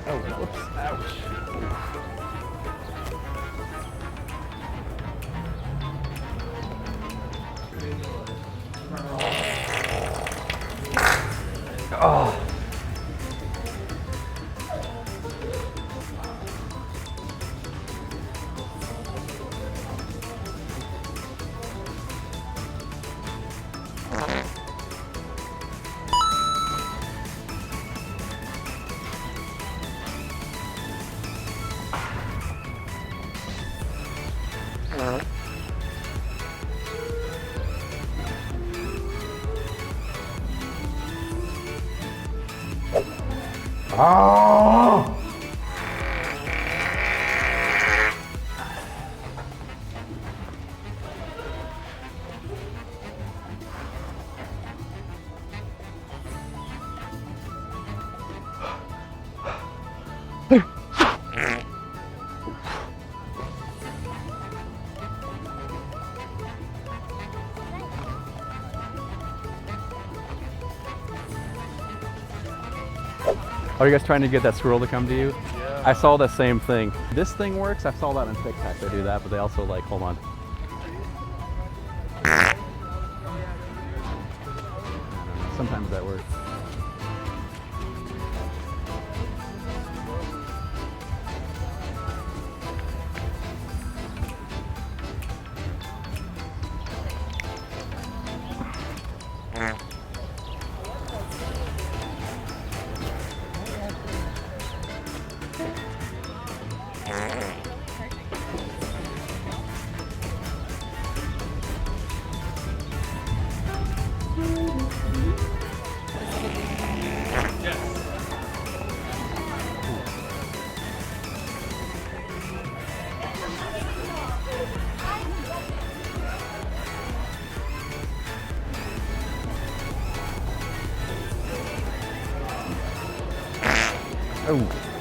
Oh, whoops, ouch. Oh. Oh! Are you guys trying to get that squirrel to come to you? Yeah. I saw the same thing. This thing works. I saw that on TikTok. They do that, but they also like, hold on. I don't know. Sometimes that works. Oh.